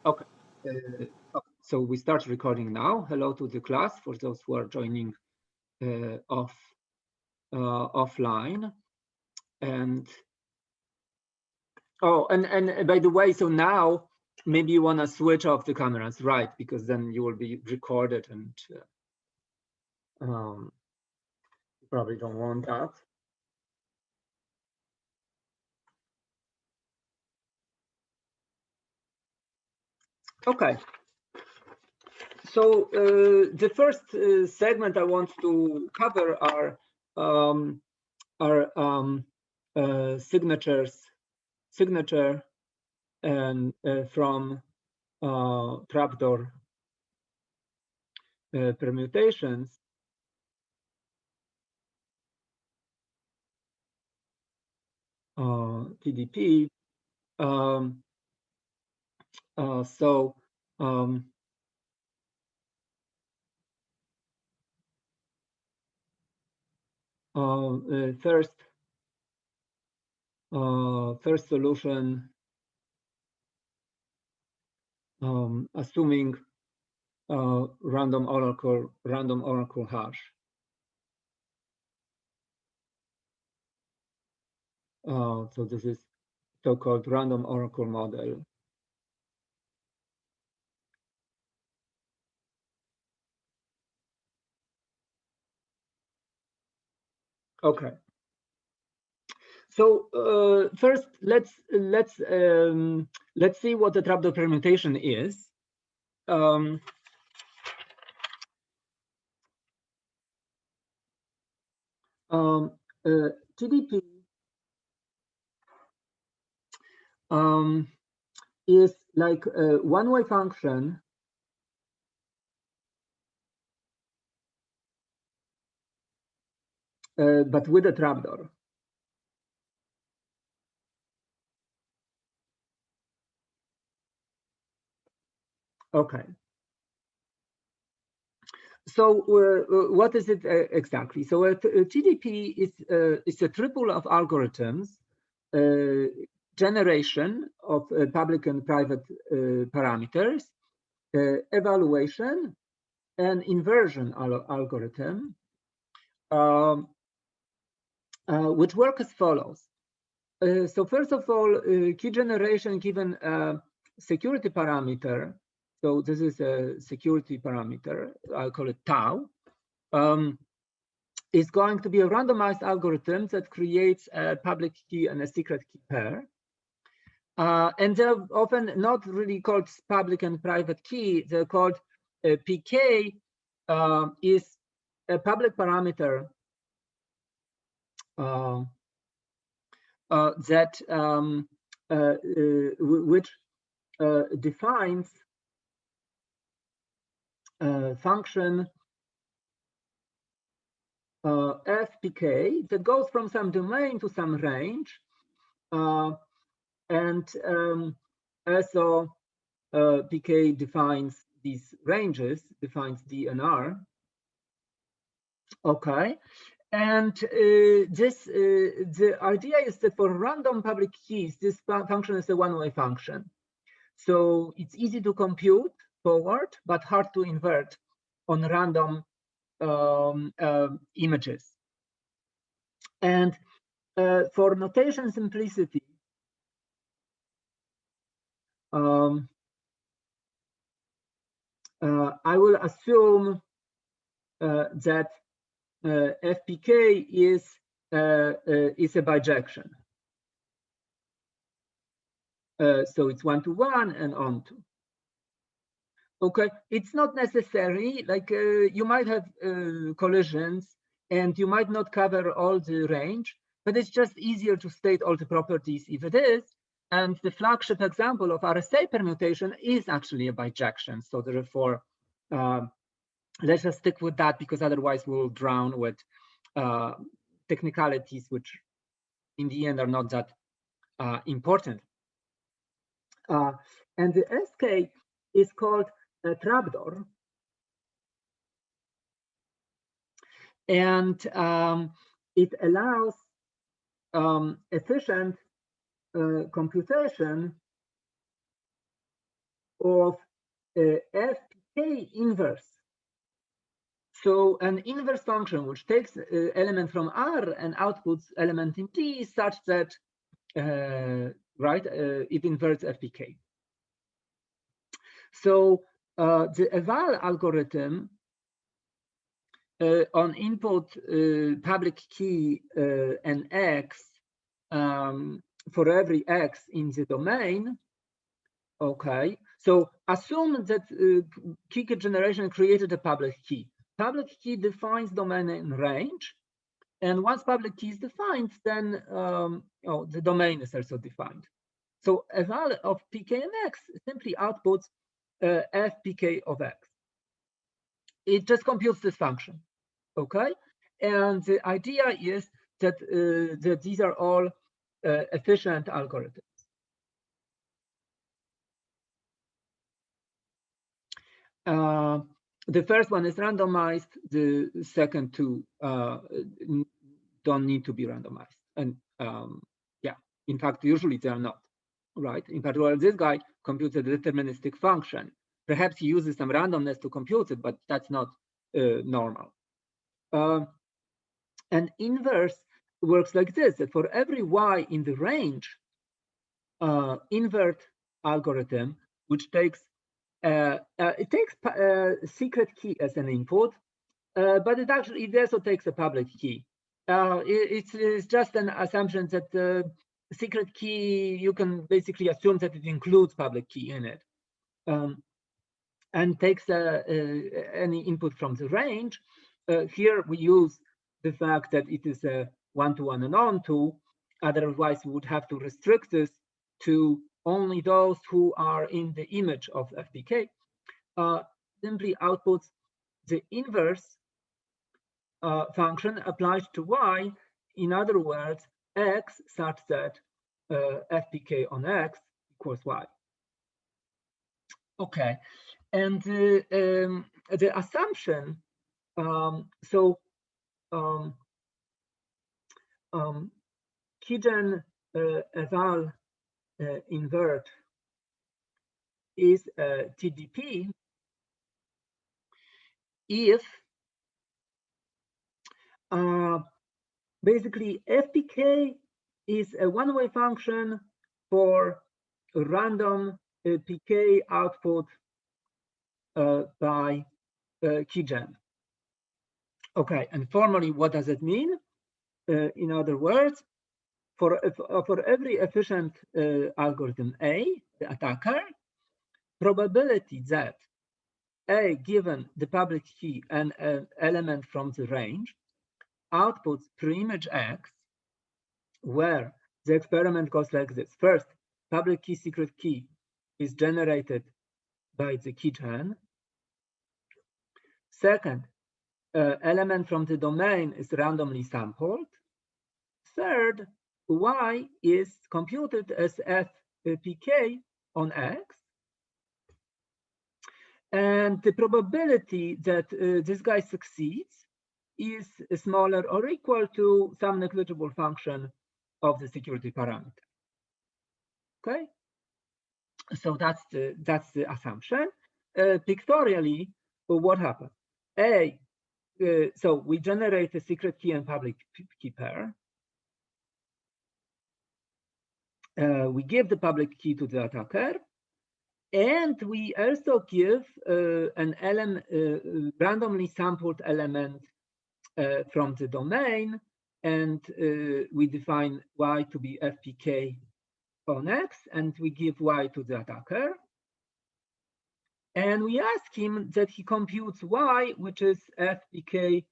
Okay. So we start recording now. Hello to the class for those who are joining offline. And and by the way, so now maybe you want to switch off the cameras, right? Because then you will be recorded, and you probably don't want that. Okay. So the first segment I want to cover are signature and from Trapdoor Permutations. TDP. First solution, assuming random oracle hash. So this is so-called random oracle model. Okay. So first, let's see what the trapdoor permutation is. TDP is like a one-way function but with a trapdoor. Okay. So what is it exactly? So TDP is a triple of algorithms, generation of public and private parameters, evaluation, and inversion algorithm, which work as follows. So first of all, key generation given a security parameter. So this is a security parameter, I'll call it tau, is going to be a randomized algorithm that creates a public key and a secret key pair. And they're often not really called public and private key, they're called PK is a public parameter that which defines function fpk that goes from some domain to some range, and so pk defines these ranges, defines D and R. Okay, and the idea is that for random public keys, this function is a one-way function. So it's easy to compute forward, but hard to invert on random images. And for notation simplicity, I will assume that FPK is a bijection. So it's 1-to-1 and onto. Okay, it's not necessary. Like you might have collisions and you might not cover all the range, but it's just easier to state all the properties if it is. And the flagship example of RSA permutation is actually a bijection. So therefore, let's just stick with that, because otherwise we'll drown with technicalities which in the end are not that important. And the SK is called a trapdoor. And it allows efficient computation of FPK inverse. So an inverse function which takes element from R and outputs element in T such that it inverts FPK. So the eval algorithm on input public key and X for every X in the domain. Okay, so assume that key generation created a public key. Public key defines domain and range, and once public key is defined, then the domain is also defined. So eval of pk and x simply outputs fpk of x. It just computes this function, okay? And the idea is that that these are all efficient algorithms. The first one is randomized. The second two don't need to be randomized. And yeah, in fact, usually they are not, right? In particular, this guy computes a deterministic function. Perhaps he uses some randomness to compute it, but that's not normal. And inverse works like this, that for every y in the range, invert algorithm, which takes it takes secret key as an input, but it also takes a public key. It's just an assumption that the secret key, you can basically assume that it includes public key in it, and takes any input from the range. Here we use the fact that it is a one-to-one and onto. Otherwise, we would have to restrict this to only those who are in the image of FPK. Simply outputs the inverse function applied to y. In other words, x such that FPK on x equals y. Okay, and the assumption, Keygen eval invert is a TDP if basically FPK is a one-way function for a random PK output by Keygen. Okay, and formally, what does it mean? In other words, for every efficient algorithm A, the attacker, probability that A, given the public key and an element from the range, outputs pre-image X, where the experiment goes like this. First, public key, secret key is generated by the keygen. Second, element from the domain is randomly sampled. Third, Y is computed as FPK on X. And the probability that this guy succeeds is smaller or equal to some negligible function of the security parameter. Okay, so that's the assumption. Pictorially, what happens? So we generate a secret key and public key pair. We give the public key to the attacker, and we also give an element, randomly sampled element from the domain, and we define Y to be FPK on X, and we give Y to the attacker. And we ask him that he computes Y, which is FPK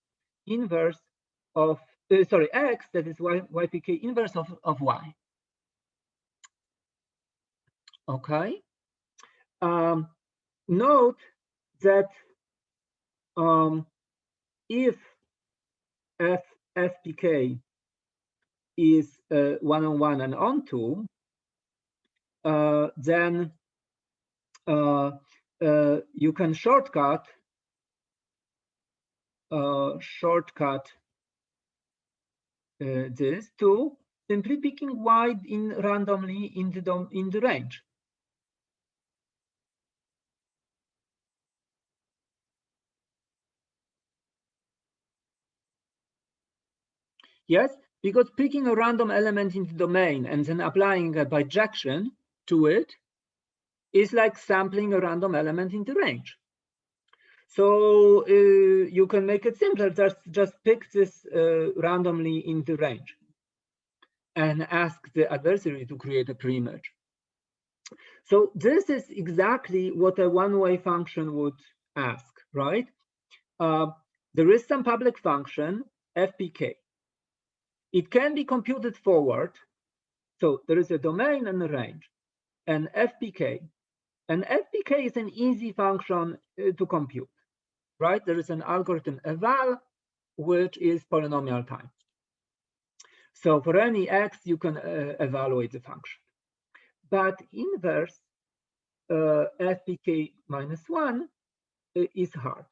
inverse of, X, that is YPK inverse of Y. Okay. Note that if FPK is one-on-one and onto, then you can shortcut this to simply picking Y in randomly in the range. Yes, because picking a random element in the domain and then applying a bijection to it is like sampling a random element in the range. So you can make it simpler, just pick this randomly in the range and ask the adversary to create a pre-image. So this is exactly what a one-way function would ask, right? There is some public function, fpk. It can be computed forward. So there is a domain and a range, and fpk. And fpk is an easy function to compute, right? There is an algorithm eval, which is polynomial time. So for any x, you can evaluate the function. But inverse fpk minus 1 is hard.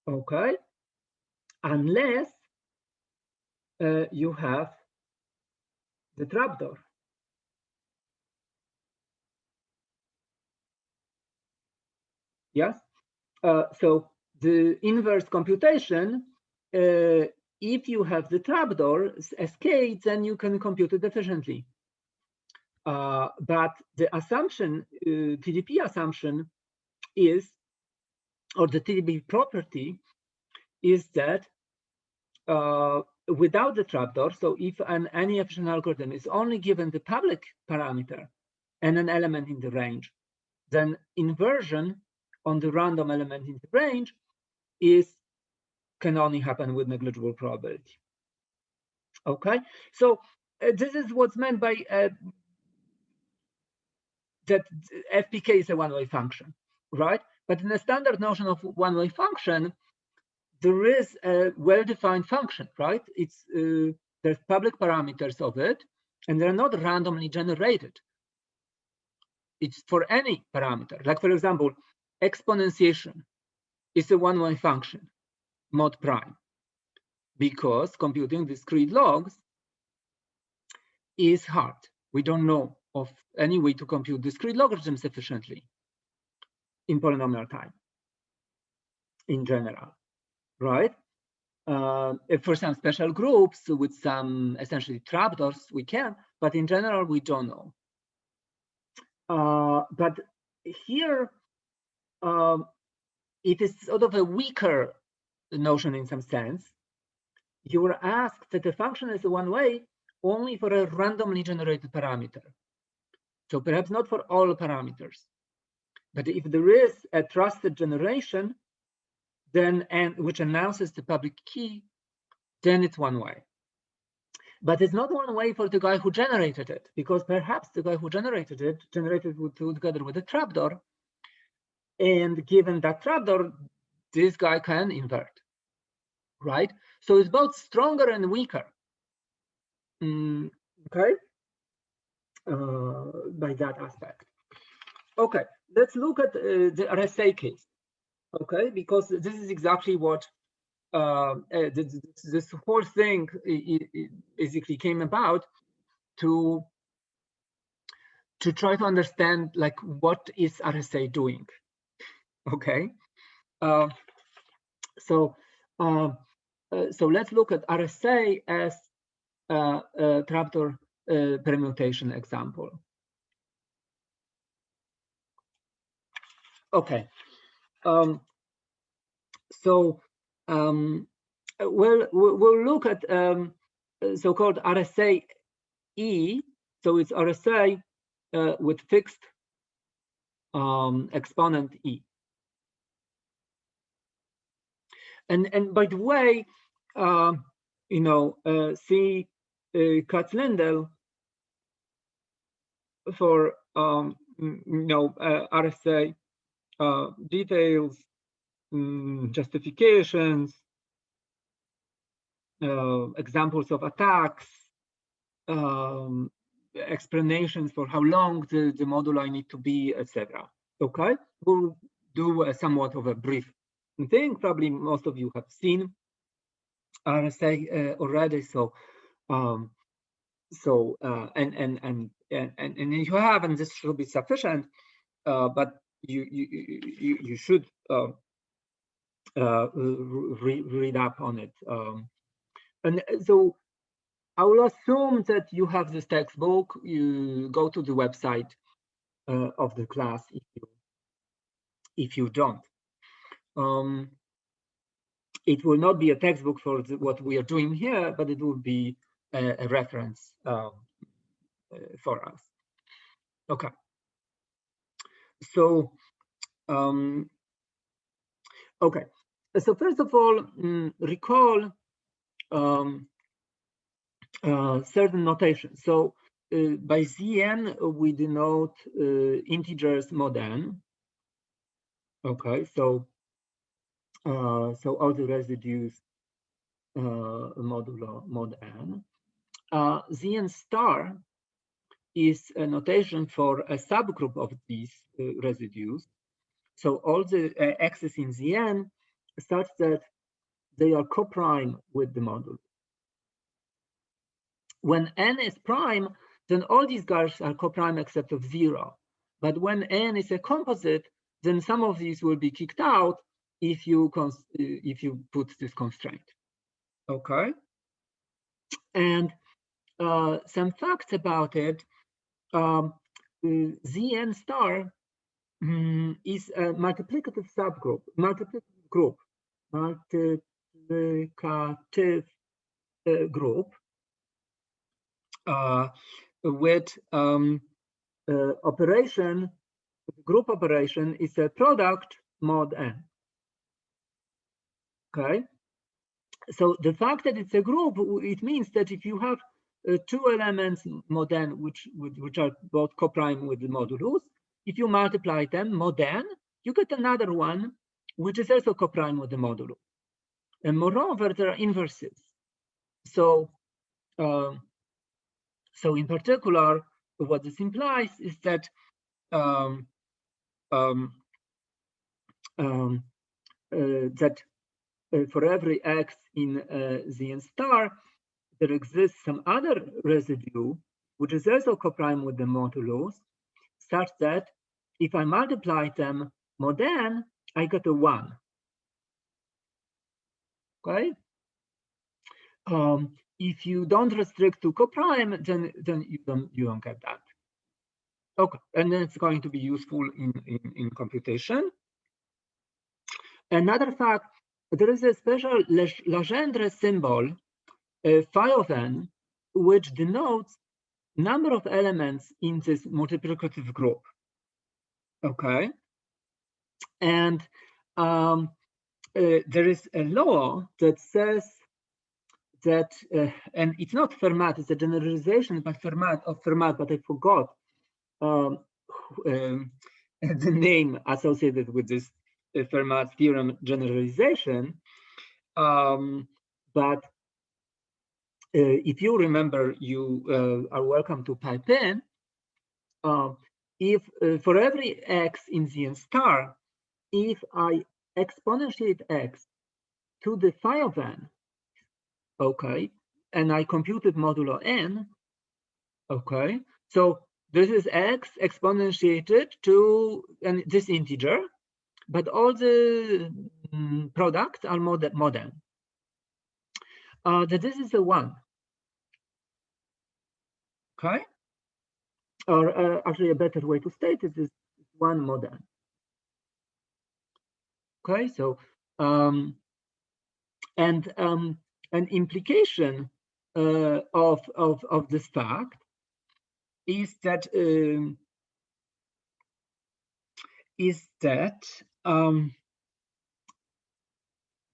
Okay, unless you have the trapdoor. Yes, so the inverse computation, if you have the trapdoor cascade, then you can compute it efficiently. But the assumption, TDP assumption is, or the TDP property is that without the trapdoor, so if any efficient algorithm is only given the public parameter and an element in the range, then inversion on the random element in the range can only happen with negligible probability. Okay, so this is what's meant by that fpk is a one-way function, right? But in the standard notion of one-way function, there is a well-defined function, right? It's there's public parameters of it, and they're not randomly generated. It's for any parameter. Like, for example, exponentiation is a one-way function, mod prime, because computing discrete logs is hard. We don't know of any way to compute discrete logarithms efficiently in polynomial time in general, right? For some special groups with some essentially trapdoors, we can, but in general, we don't know. But here, it is sort of a weaker notion in some sense. You were asked that the function is one way only for a randomly generated parameter. So perhaps not for all parameters. But if there is a trusted generation, then which announces the public key, then it's one way. But it's not one way for the guy who generated it, because perhaps the guy who generated it together with a trapdoor, and given that trapdoor, this guy can invert, right? So it's both stronger and weaker. Okay, by that aspect. Okay, let's look at the RSA case. Okay, because this is exactly what this whole thing basically came about to try to understand, like, what is RSA doing. Okay, so let's look at RSA as a trapdoor permutation example. Okay, we'll look at so-called Rsa E. So it's Rsa with fixed exponent E. And by the way, see Katz-Lindell for RSA details, justifications, examples of attacks, explanations for how long the moduli need to be, etc. Okay, we'll do somewhat of a brief thing. Probably most of you have seen RSA already. So, and if you haven't, this should be sufficient. But you should read up on it And so I will assume that you have this textbook. You go to the website of the class if you don't. It will not be a textbook for what we are doing here, but it will be a reference for us. Okay. So, okay. So first of all, recall certain notation. So by Zn, we denote integers mod n. Okay, so all the residues modulo mod n. Zn star is a notation for a subgroup of these residues. So all the x's in Zn such that they are coprime with the module. When n is prime, then all these guys are coprime except of 0. But when n is a composite, then some of these will be kicked out if you put this constraint. Okay. And some facts about it. Zn star is a multiplicative subgroup, multiplicative group with operation, group operation is a product mod n. Okay, so the fact that it's a group, it means that if you have two elements mod n which are both coprime with the modulus, if you multiply them mod n, you get another one which is also coprime with the modulus. And moreover, there are inverses. So so in particular, what this implies is that for every x in Zn star, there exists some other residue which is also coprime with the modulus, such that if I multiply them mod n, I get a 1. Okay. If you don't restrict to coprime, then you don't get that. Okay, and then it's going to be useful in computation. Another fact, there is a special Legendre symbol, phi of n, which denotes number of elements in this multiplicative group. Okay, and there is a law that says that, and it's not Fermat, it's a generalization by Fermat, but I forgot the name associated with this Fermat theorem generalization. But if you remember, you are welcome to pipe in. If for every x in Zn star, if I exponentiate x to the phi of n, okay, and I computed modulo n, okay, so this is x exponentiated to this integer, but all the products are mod n. That this is a 1. Okay, or actually a better way to state it is 1 mod n. Okay, so an implication of this fact is that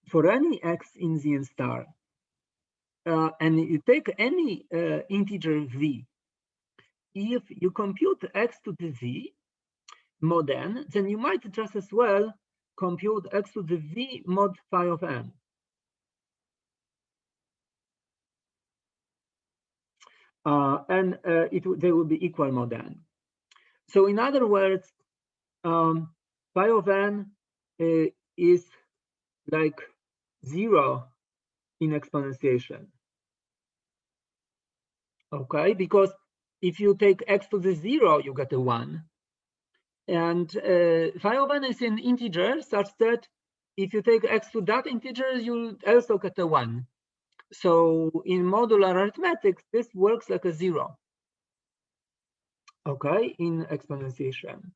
for any x in Zn star, and you take any integer v, if you compute x to the v mod n, then you might just as well compute x to the v mod phi of n. And they will be equal mod n. So in other words, phi of n is like 0 in exponentiation. Okay, because if you take x to the 0, you get a 1. And phi of n is an integer such that if you take x to that integer, you also get a 1. So in modular arithmetic, this works like a 0. Okay, in exponentiation.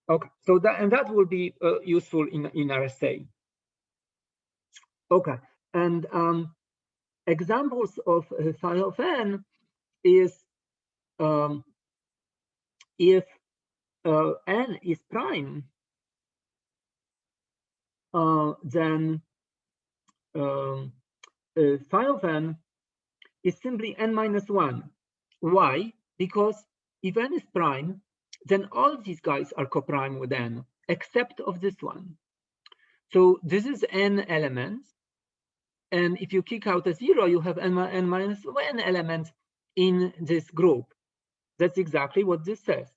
Okay, so that will be useful in RSA. Okay, and examples of phi of n is if n is prime, then phi of n is simply n minus 1. Why? Because if n is prime, then all these guys are coprime with n, except of this one. So this is n elements. And if you kick out a 0, you have n minus 1 elements in this group. That's exactly what this says,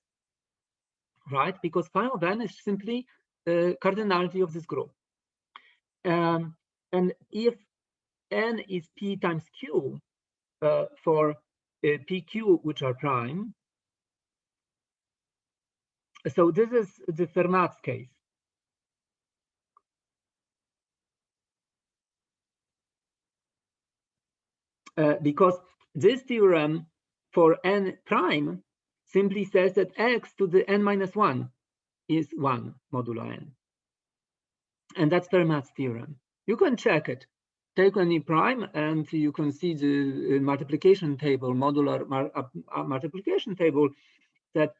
right? Because phi of n is simply the cardinality of this group. And if n is p times q for pq, which are prime, so this is the Fermat's case. Because this theorem for n prime simply says that x to the n minus 1 is 1 modulo n. And that's Fermat's theorem. You can check it. Take any prime and you can see the multiplication table, modular multiplication table, that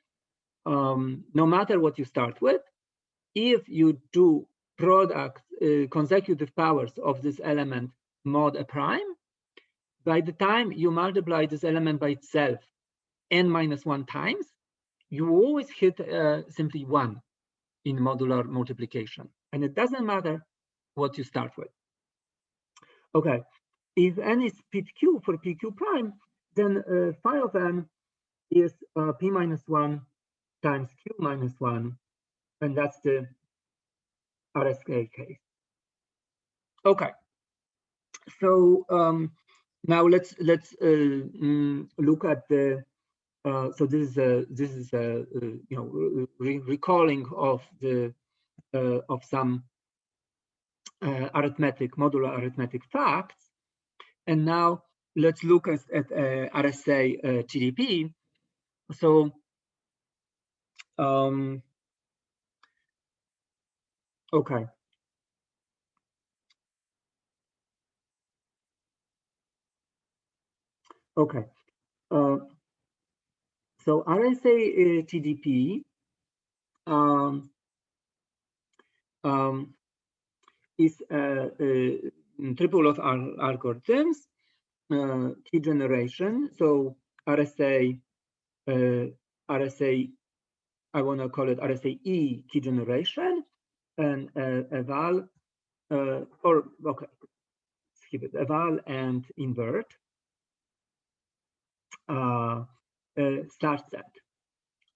no matter what you start with, if you do product consecutive powers of this element mod a prime, by the time you multiply this element by itself n minus 1 times, you always hit simply 1 in modular multiplication. And it doesn't matter what you start with. Okay, if n is pq for pq prime, then phi of n is p minus 1 times q minus 1, and that's the Rsa case. Okay, so now let's look at the so this is you know, recalling of the of some modular arithmetic facts, and now let's look at RSA TDP. So okay. Okay. So RSA TDP is a triple of algorithms, key generation. So RSA, I want to call it RSA E Key Generation, and eval, or okay, skip it, eval and invert start set.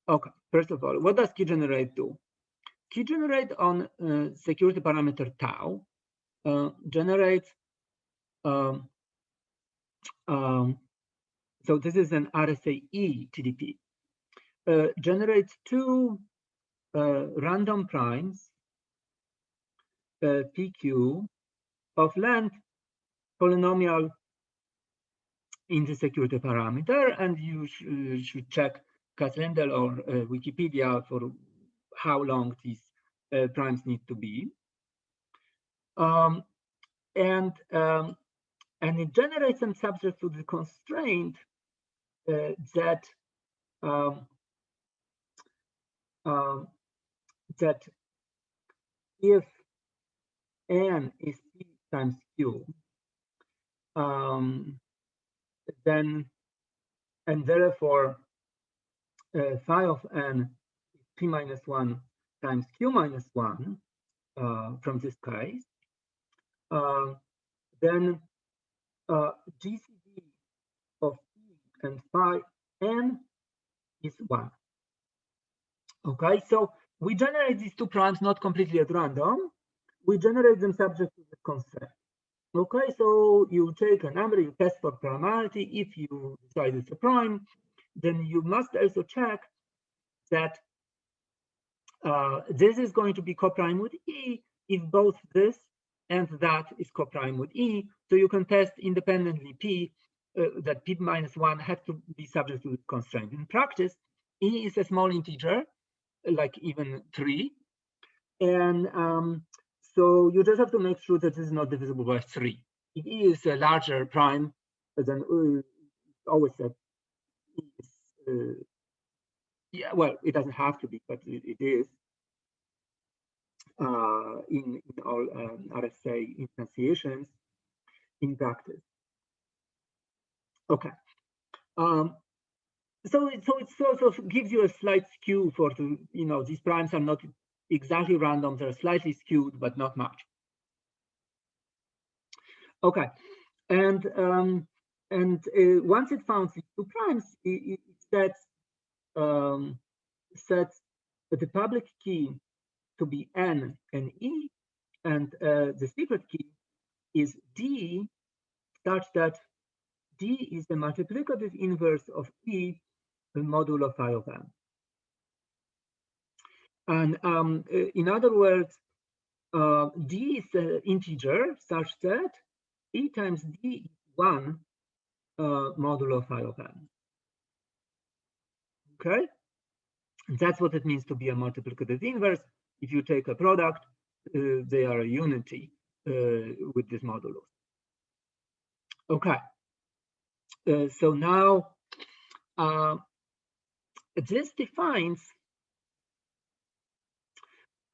Okay, first of all, what does key generate do? Key generate on security parameter tau generates, so this is an RSA E TDP, generates two random primes, PQ, of length polynomial in the security parameter, and you should check Catlendel or Wikipedia for how long these primes need to be. And it generates them subject to the constraint that that if n is p times q, then and therefore phi of n is p minus 1 times q minus 1 from this case, then GCD of p and phi n is 1. Okay, so we generate these two primes not completely at random. We generate them subject to the constraint. Okay, so you take a number, you test for primality. If you decide it's a prime, then you must also check that this is going to be coprime with E if both this and that is co-prime with E. So you can test independently P, that P minus 1 has to be subject to the constraint. In practice, E is a small integer, like even 3. And so you just have to make sure that this is not divisible by 3. If E is a larger prime, then always that E is, yeah, well, it doesn't have to be, but it is in all RSA instantiations in practice. Okay. So it sort of gives you a slight skew for the, these primes are not exactly random, they're slightly skewed, but not much. Okay, and once it found these two primes, it sets the public key to be N and E, and the secret key is D, such that D is the multiplicative inverse of E modulo phi of N. And in other words, D is an integer such that E times D is 1 modulo phi of N. Okay, and that's what it means to be a multiplicative inverse. If you take a product, they are a unity with this modulus. Okay, so now this defines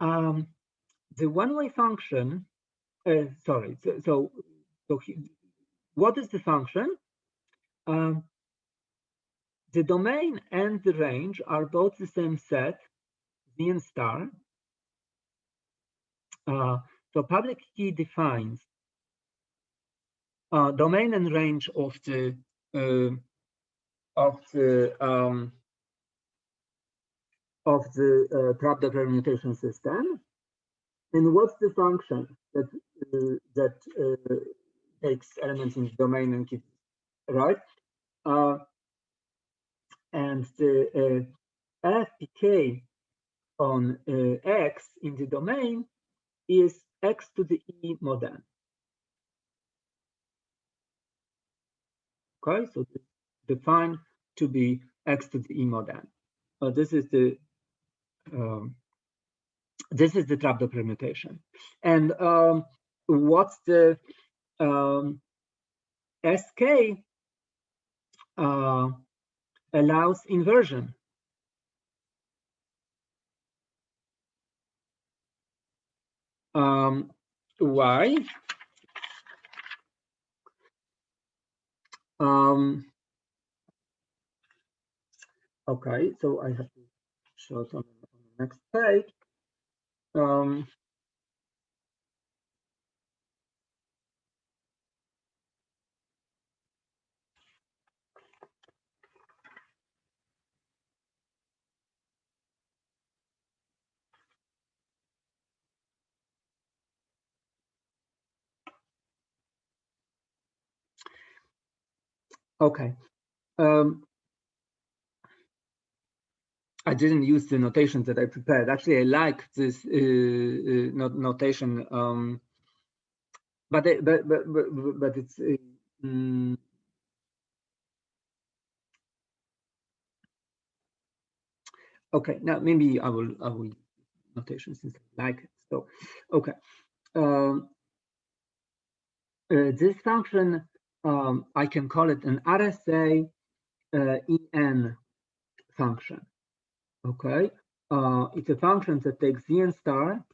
the one-way function. Sorry, so what is the function? The domain and the range are both the same set, Vn star. So public key defines domain and range of the Trapdoor permutation system. And what's the function that takes elements in the domain and keeps, right? And the FPK on X in the domain is X to the E mod n. Okay, so it's defined to be X to the E mod n. This is the Trapdoor permutation. And what's the SK allows inversion. Why? Okay, so I have to show it on the next page. Okay. I didn't use the notation that I prepared. Actually, I like this notation, but it's okay. Now maybe I will notation since I like it. So okay, this function I can call it an RSA En function. Okay, it's a function that takes Zn star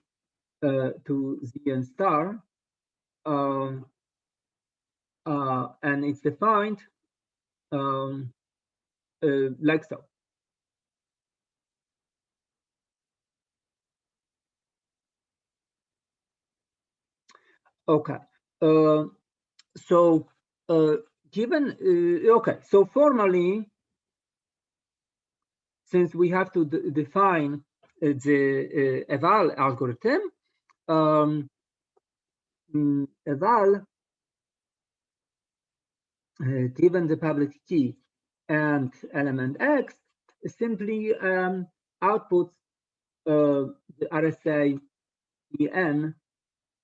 to Zn star, and it's defined like so. Okay, so given okay, so formally, since we have to define the eval algorithm, eval given the public key and element X simply outputs the RSA En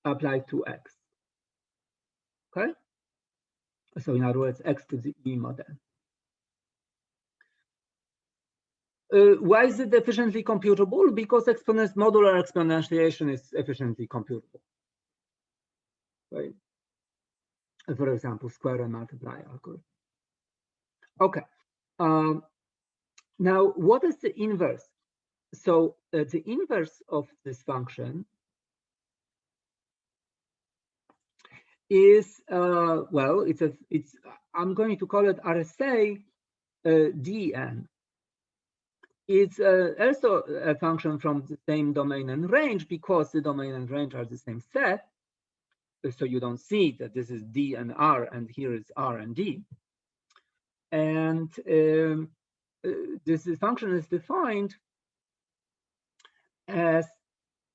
applied to x. Okay, so in other words, x to the e model. Why is it efficiently computable? Because modular exponentiation is efficiently computable. Right? For example, square and multiply algorithm. Okay. Now, what is the inverse? So the inverse of this function is well, I'm going to call it Rsa Dn. It's also a function from the same domain and range because the domain and range are the same set. So you don't see that this is D and R and here is R and D. And this function is defined as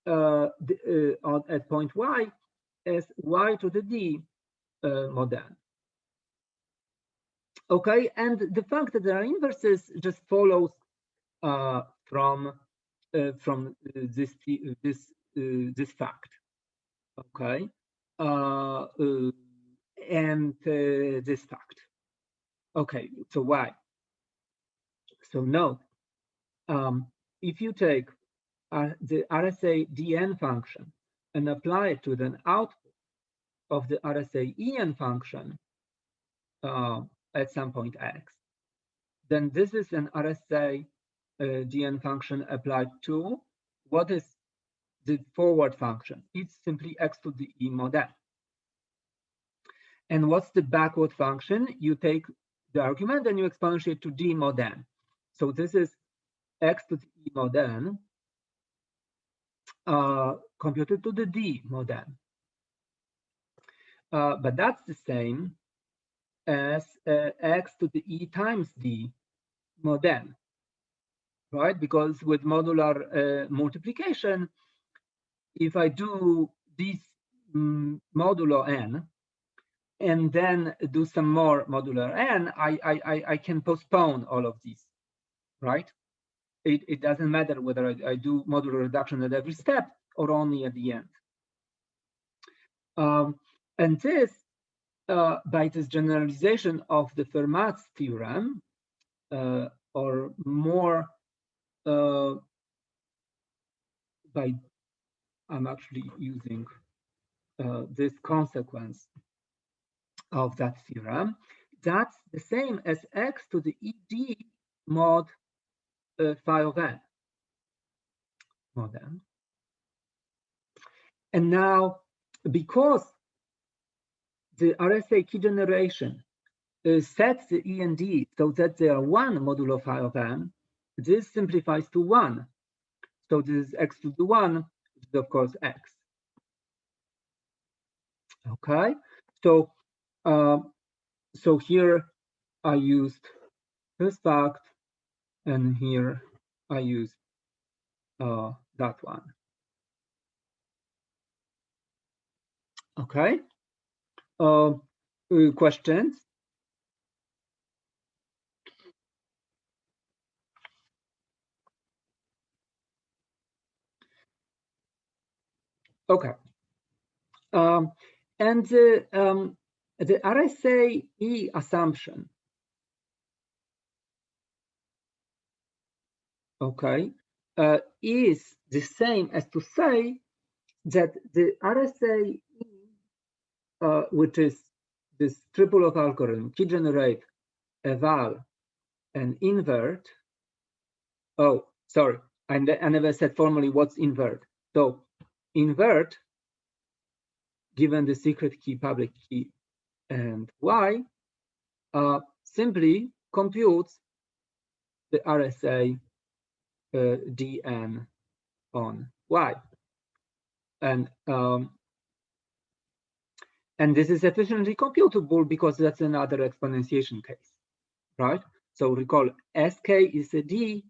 at point y as y to the D model. Okay, and the fact that there are inverses just follows from this fact. Okay, and this fact. Okay, so why? So note, if you take the Rsa Dn function and apply it to the output of the Rsa En function at some point x, then this is an Rsa Dn function applied to what is the forward function. It's simply x to the e mod n. And what's the backward function? You take the argument and you exponentiate to d mod n. So this is x to the e mod n computed to the d mod n. But that's the same as x to the e times d mod n, right? Because with modular multiplication, if I do this modulo n and then do some more modular n, I can postpone all of these, right? It doesn't matter whether I do modular reduction at every step or only at the end. And this, by this generalization of the Fermat's theorem, or more by, I'm actually using this consequence of that theorem, that's the same as x to the ed mod phi of n mod n. And now, because the Rsa key generation sets the E and D so that they are 1 modulo phi of n, this simplifies to 1. So this is x to the 1, which is of course x. Okay, so so here I used this fact, and here I used that one. Okay, questions? Okay, and the Rsa E assumption, okay, is the same as to say that the Rsa E, which is this triple of algorithm, key generate, eval, and invert. Oh, sorry, I never said formally what's invert. So invert, given the secret key, public key, and y, simply computes the Rsa Dn on y. And this is efficiently computable because that's another exponentiation case, right? So recall Sk is a D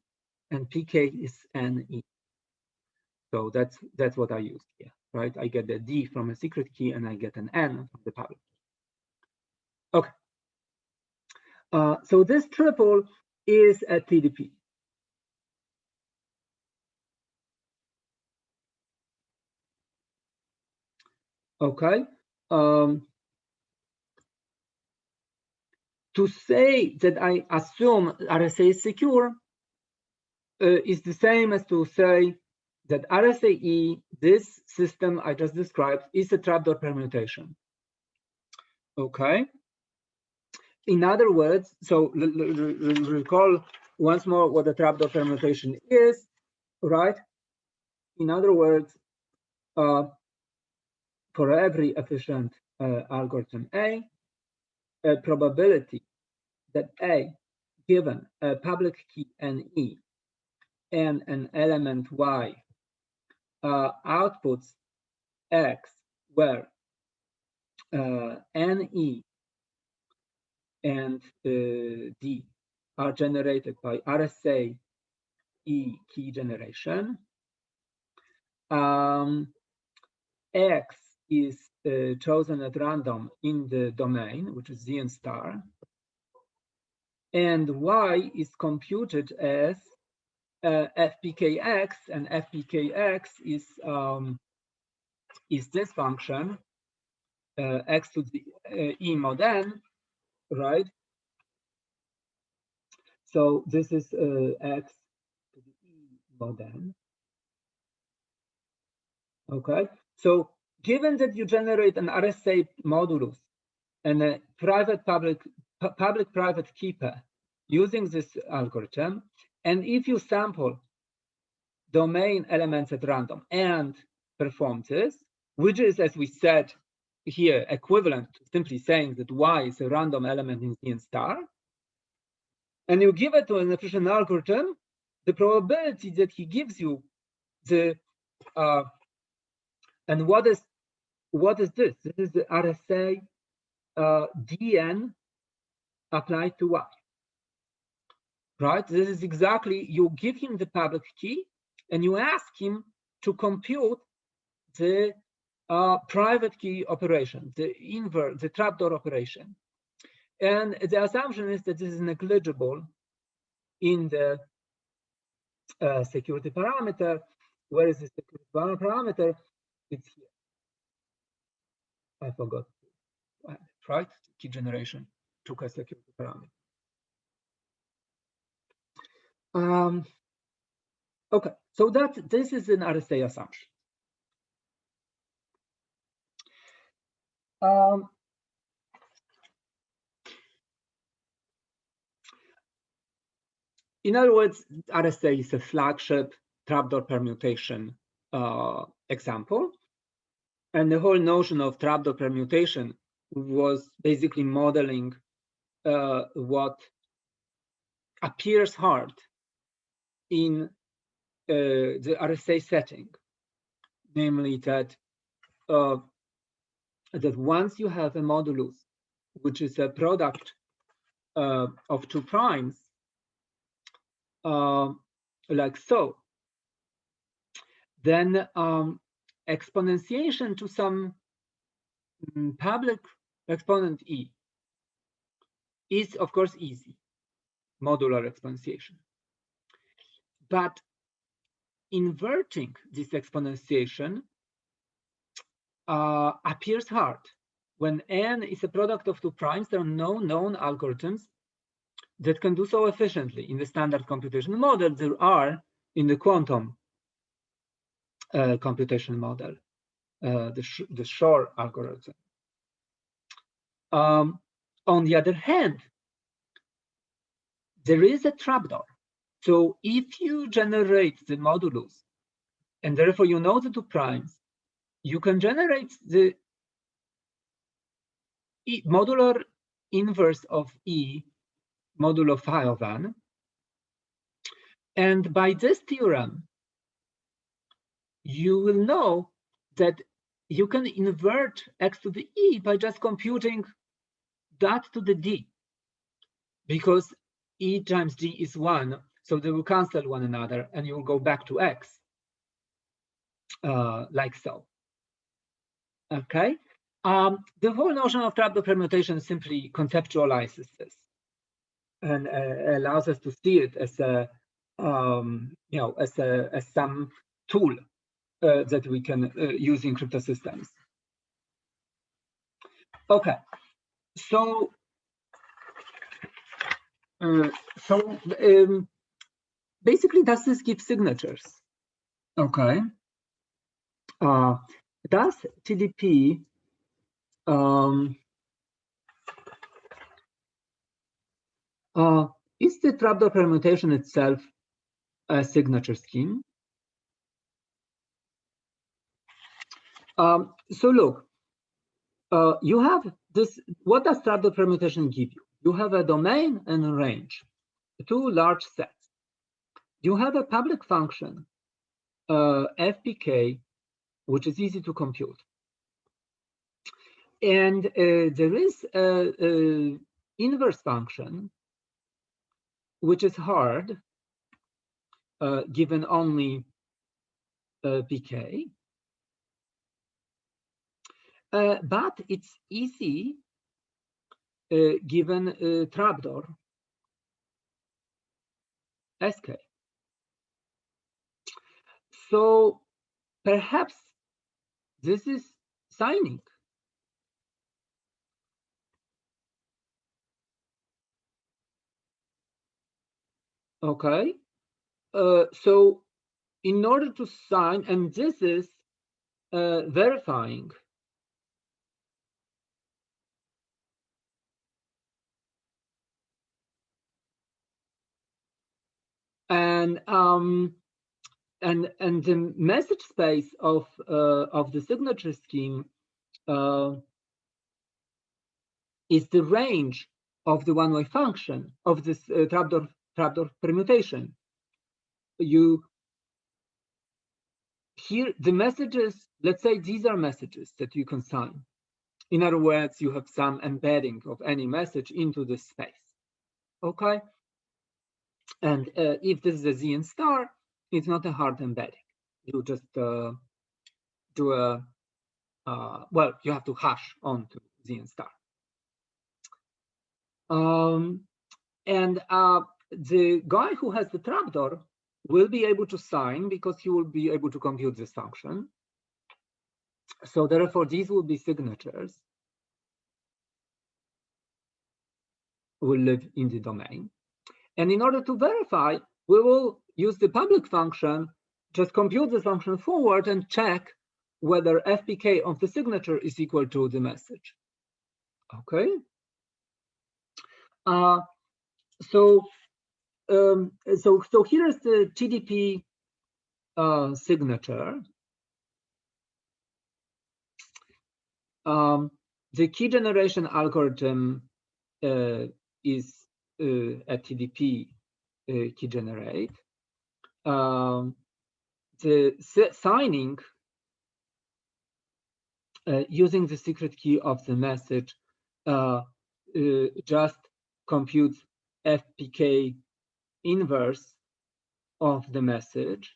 and Pk is an E. So that's what I used here, right? I get the D from a secret key and I get an N from the public key. Okay. So this triple is a TDP. Okay. To say that I assume RSA is secure is the same as to say that Rsa E, this system I just described, is a trapdoor permutation. Okay. In other words, so recall once more what a trapdoor permutation is, right? In other words, for every efficient algorithm A, a probability that A, given a public key NE and an element Y, outputs X, where NE and D are generated by Rsa E Key Generation. X is chosen at random in the domain, which is Zn star, and Y is computed as fpkx, and fpkx is this function x to the e mod n, right? So this is x to the e mod n. Okay, so given that you generate an RSA modulus and a public-private key pair using this algorithm, and if you sample domain elements at random and perform this, which is, as we said here, equivalent to simply saying that Y is a random element in Zn star, and you give it to an efficient algorithm, the probability that he gives you the and what is this? This is the RSA Dn applied to Y, right? This is exactly, you give him the public key and you ask him to compute the private key operation, the trapdoor operation. And the assumption is that this is negligible in the security parameter. Where is the security parameter? It's here. I forgot, right? Key generation took a security parameter. Okay, so this is an RSA assumption. In other words, RSA is a flagship trapdoor permutation example. And the whole notion of trapdoor permutation was basically modeling what appears hard in the RSA setting, namely that that once you have a modulus, which is a product of two primes, like so, then exponentiation to some public exponent E is, of course, easy, modular exponentiation. But inverting this exponentiation appears hard. When n is a product of two primes, there are no known algorithms that can do so efficiently in the standard computation model. There are in the quantum computation model, the Shor algorithm. On the other hand, there is a trapdoor. So if you generate the modulus, and therefore you know the two primes, you can generate the modular inverse of E modulo phi of n. And by this theorem, you will know that you can invert x to the e by just computing that to the d, because e times d is 1, so they will cancel one another, and you will go back to x, like so. Okay, the whole notion of trapdoor permutation simply conceptualizes this and allows us to see it as a as some tool that we can use in crypto systems. Okay, so basically, does this give signatures? Okay. Does TDP is the trapdoor permutation itself a signature scheme? So look, you have this. What does trapdoor permutation give you? You have a domain and a range, two large sets. You have a public function, FPK, which is easy to compute. And there is a inverse function, which is hard, given only PK. But it's easy given trapdoor SK. So perhaps this is signing. Okay. So in order to sign, and this is verifying. And the message space of the signature scheme is the range of the one-way function of this trapdoor permutation. You here the messages. Let's say these are messages that you can sign. In other words, you have some embedding of any message into this space. Okay. And if this is a ZN star, it's not a hard embedding. You just do a well, you have to hash onto ZN star. And the guy who has the trapdoor will be able to sign because he will be able to compute this function. So therefore, these will be signatures, will live in the domain. And in order to verify, we will use the public function, just compute the function forward and check whether FPK of the signature is equal to the message. Okay. So here's the TDP signature. The key generation algorithm is a TDP key generate. The signing using the secret key of the message just computes FPK inverse of the message,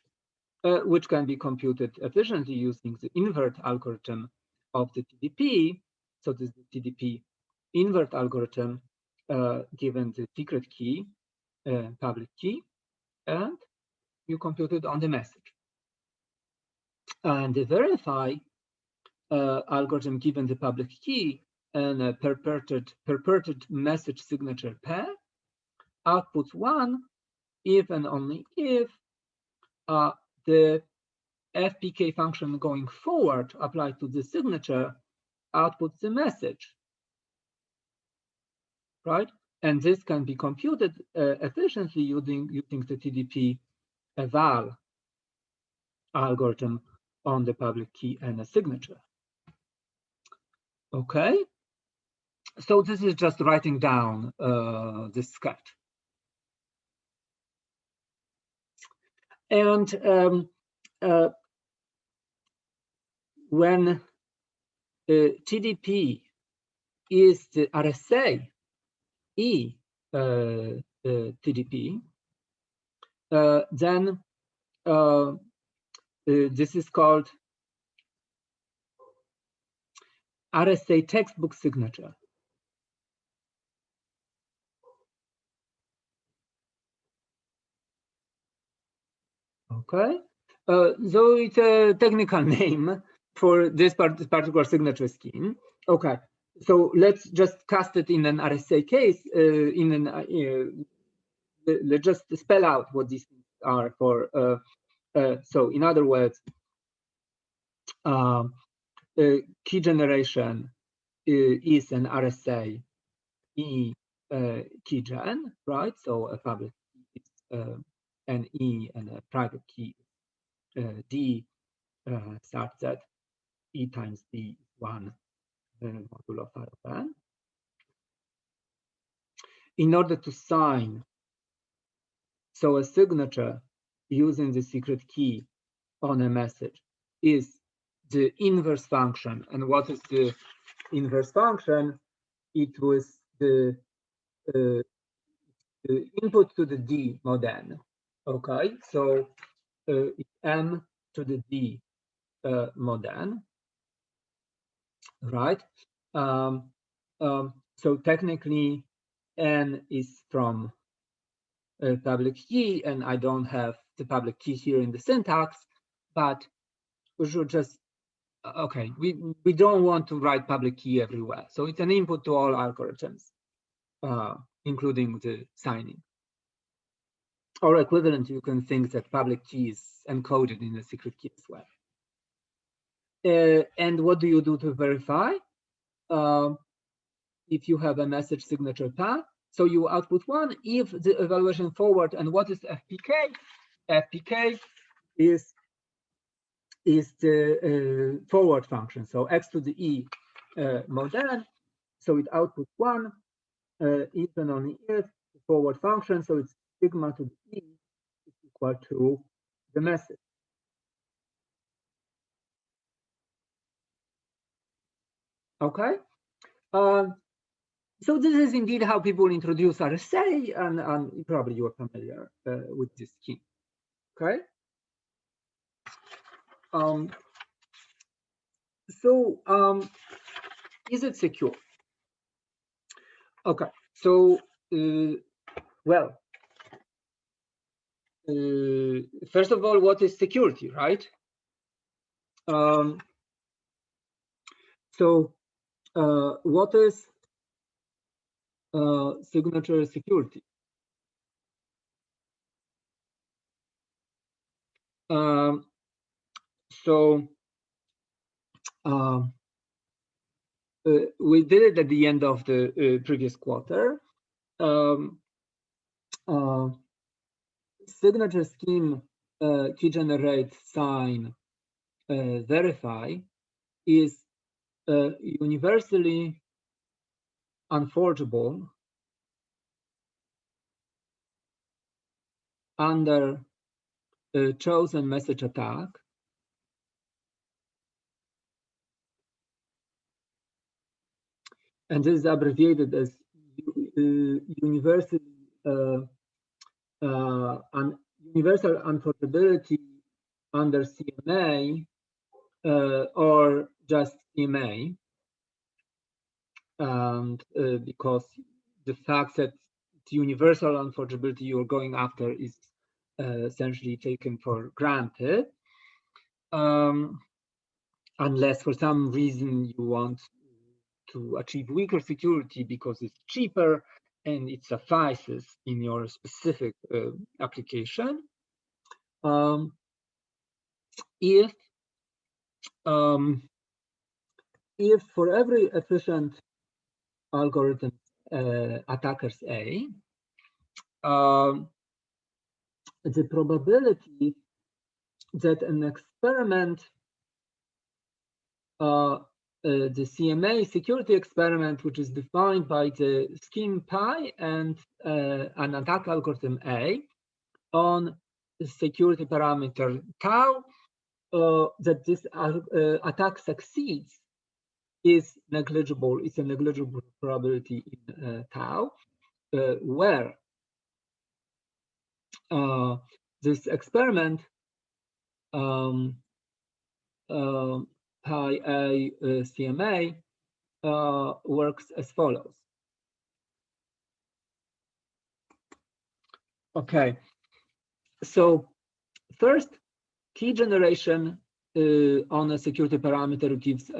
which can be computed efficiently using the invert algorithm of the TDP. So this is the TDP invert algorithm given the secret key, public key, and you compute it on the message. And the verify algorithm given the public key and a purported message signature pair outputs 1 if and only if the FPK function going forward applied to the signature outputs the message, right? And this can be computed efficiently using the TDP eval algorithm on the public key and a signature. Okay, so this is just writing down this sketch. And when TDP is the Rsa E TDP, then this is called Rsa textbook signature. Okay, so it's a technical name for this particular signature scheme. Okay, So let's just cast it in an RSA case. Let's just spell out what these things are for. So in other words, key generation is an RSA E key gen, right? So a public key is an E and a private key D, such that E times D is 1 modulo phi of n. In order to sign, so a signature using the secret key on a message is the inverse function. And what is the inverse function? It was the input to the D mod n. Okay, so it's m to the D mod n, right? So technically, n is from a public key, and I don't have the public key here in the syntax, but we should just, okay, we don't want to write public key everywhere. So it's an input to all algorithms, including the signing. Or equivalent, you can think that public key is encoded in the secret key as well. And what do you do to verify? If you have a message signature path, so you output 1 if the evaluation forward. And what is FPK? FPK is the forward function. So x to the E mod n. So it outputs 1 if and only if the forward function. So it's sigma to the E is equal to the message. Okay. So this is indeed how people introduce RSA, and probably you are familiar with this scheme. Okay. Is it secure? Okay. So well, first of all, what is security, right? So what is signature security? We did it at the end of the previous quarter. Signature scheme key generate, sign, verify is universally unforgeable under a chosen message attack and this is abbreviated as universal universal unforgeability under CMA or just CMA, and because the fact that it's universal unforgeability you're going after is essentially taken for granted, unless for some reason you want to achieve weaker security because it's cheaper and it suffices in your specific application. If for every efficient algorithm attackers A, the probability that an experiment, the CMA security experiment, which is defined by the scheme pi and an attack algorithm A on the security parameter tau, that this attack succeeds is negligible. It's a negligible probability in tau, where this experiment pi a CMA works as follows. Okay, so first, key generation on a security parameter gives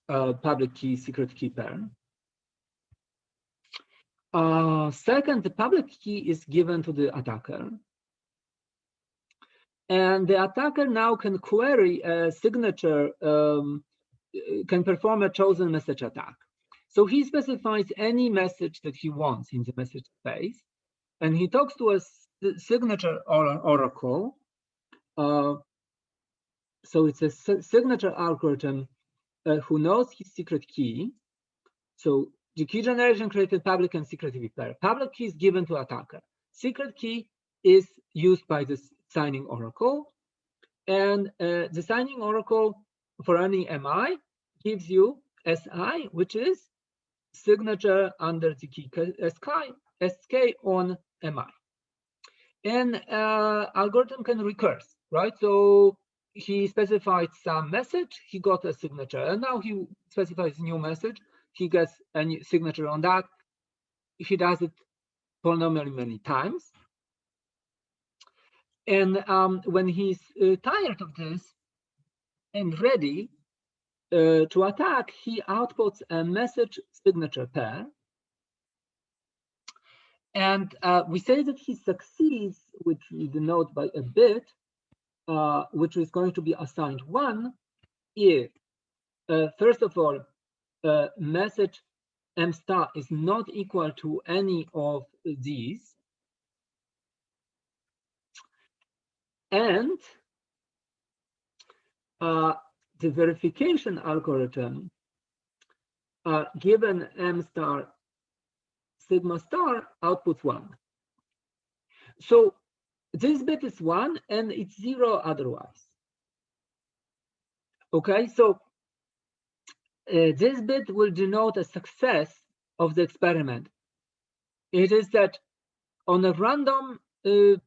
public key, secret key pair. Second, the public key is given to the attacker. And the attacker now can query a signature, can perform a chosen message attack. So he specifies any message that he wants in the message space, and he talks to a signature oracle. So it's a signature algorithm who knows his secret key. So the key generation created public and secret key pair. Public key is given to attacker. Secret key is used by the signing oracle. And the signing oracle for any MI gives you SI, which is signature under the key SK on MI. And algorithm can recurse, right? So he specified some message, he got a signature, and now he specifies a new message, he gets a new signature on that. He does it polynomially many times. And when he's tired of this and ready to attack, he outputs a message signature pair. And we say that he succeeds, which we denote by a bit, which is going to be assigned 1, if, first of all, message M star is not equal to any of these, and the verification algorithm given M star sigma star outputs 1. So this bit is 1 and it's 0 otherwise. Okay, so this bit will denote a success of the experiment. It is that on a random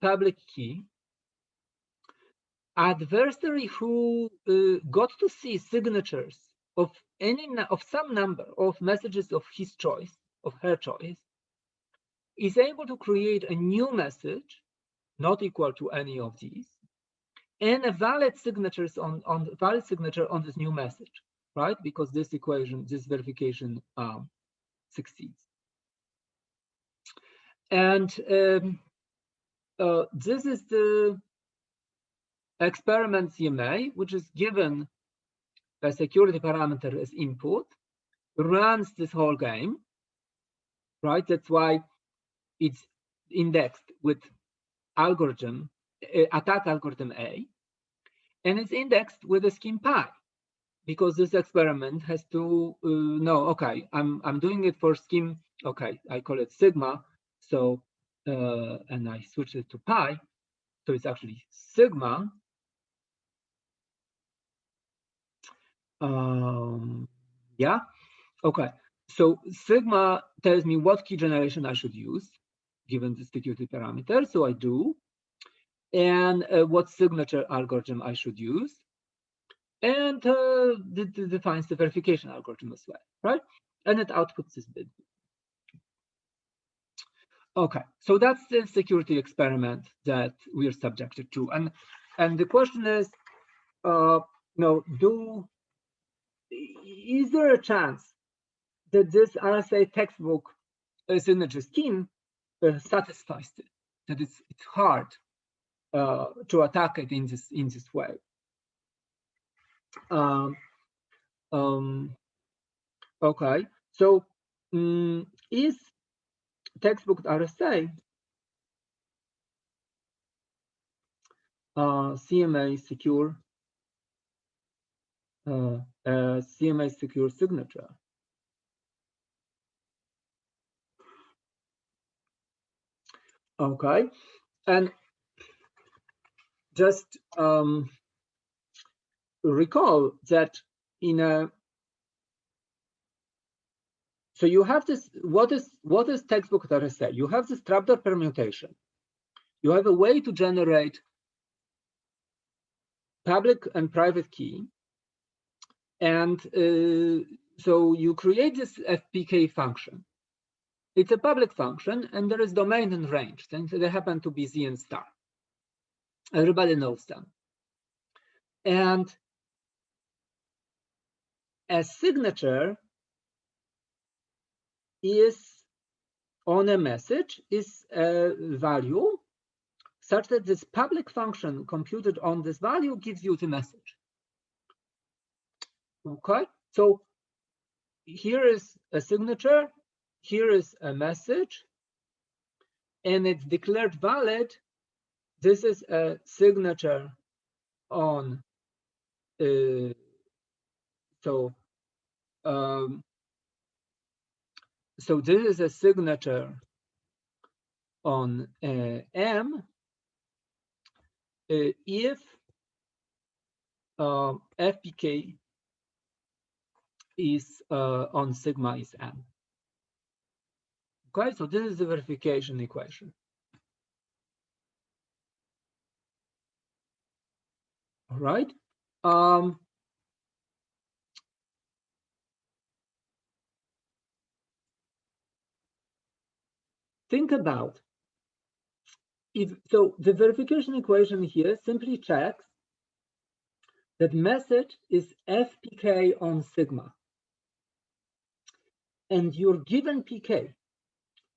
public key, adversary who got to see signatures of some number of messages of his choice, of her choice, is able to create a new message not equal to any of these, and a valid signature on this new message, right? Because this equation, this verification succeeds. And this is the experiment CMA, which is given a security parameter as input, runs this whole game, right? That's why it's indexed with algorithm, attack algorithm A, and it's indexed with a scheme pi, because this experiment has to know, okay, I'm doing it for scheme, okay, I call it sigma, so, and I switch it to pi, so it's actually sigma. Yeah, okay, so sigma tells me what key generation I should use, given the security parameter, so I do, and what signature algorithm I should use, and defines the verification algorithm as well, right? And it outputs this bit. Okay, so that's the security experiment that we are subjected to, and the question is, is there a chance that this RSA textbook signature scheme satisfies it? That it's hard to attack it in this way. Okay, so is textbook RSA CMA secure? CMA secure signature. Okay, and just recall that in a, so you have this, what is textbook RSA? You have this trapdoor permutation. You have a way to generate public and private key, and so you create this FPK function. It's a public function, and there is domain and range, and they happen to be Z and star. Everybody knows them. And a signature is on a message is a value such that this public function computed on this value gives you the message. Okay, so here is a signature, here is a message, and it's declared valid. This is a signature on so this is a signature on M if FPK is on sigma is M. Okay, so this is the verification equation. All right. Think about if so. The verification equation here simply checks that message is FPK on sigma, and you're given PK.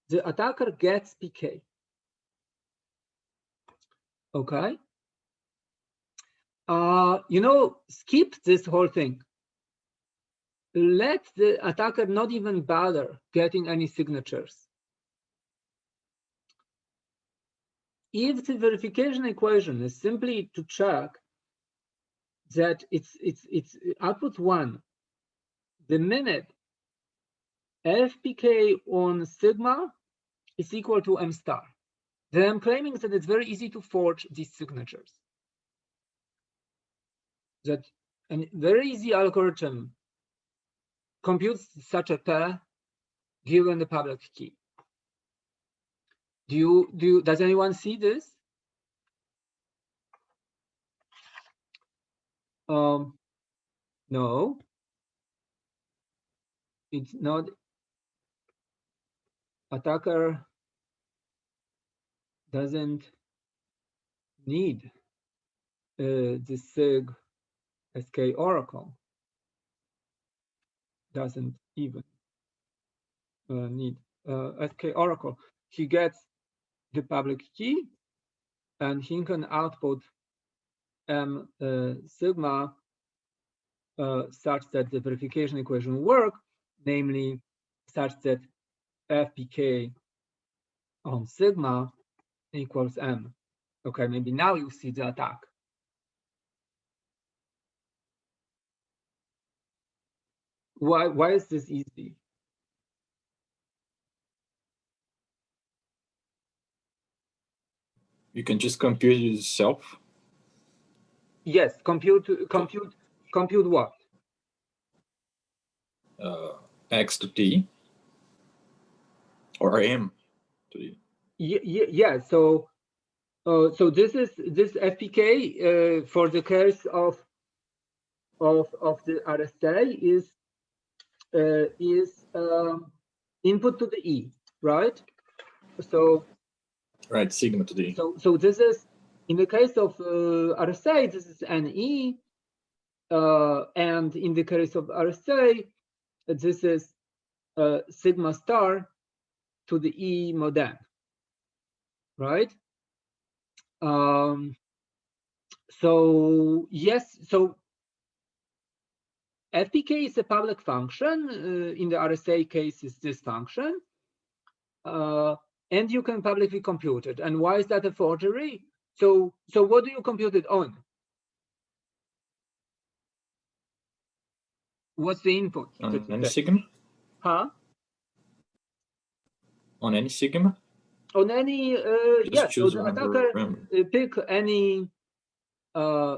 The attacker gets PK. Okay. Skip this whole thing. Let the attacker not even bother getting any signatures. If the verification equation is simply to check that it's output 1, the minute FPK on sigma is equal to M star, then I'm claiming that it's very easy to forge these signatures. That a very easy algorithm computes such a pair given the public key. Does anyone see this? No, it's not. Attacker doesn't need the SIG SK oracle. Doesn't even need SK oracle. He gets the public key, and he can output M sigma such that the verification equation work, namely such that FPK on sigma equals M. Okay, maybe now you see the attack. Why is this easy? You can just compute it yourself. Yes, compute what? X to T or M to T. Yeah. So this FPK for the case of the RSA is input to the E, right? So right, sigma to D. So this is in the case of RSA, this is NE, and in the case of RSA, this is sigma star to the E mod n, right? So yes, so FPK is a public function. In the RSA case, is this function, and you can publicly compute it. And why is that a forgery? So what do you compute it on? What's the input? On any sigma? Huh? On any sigma? On any, yes, so the attacker pick any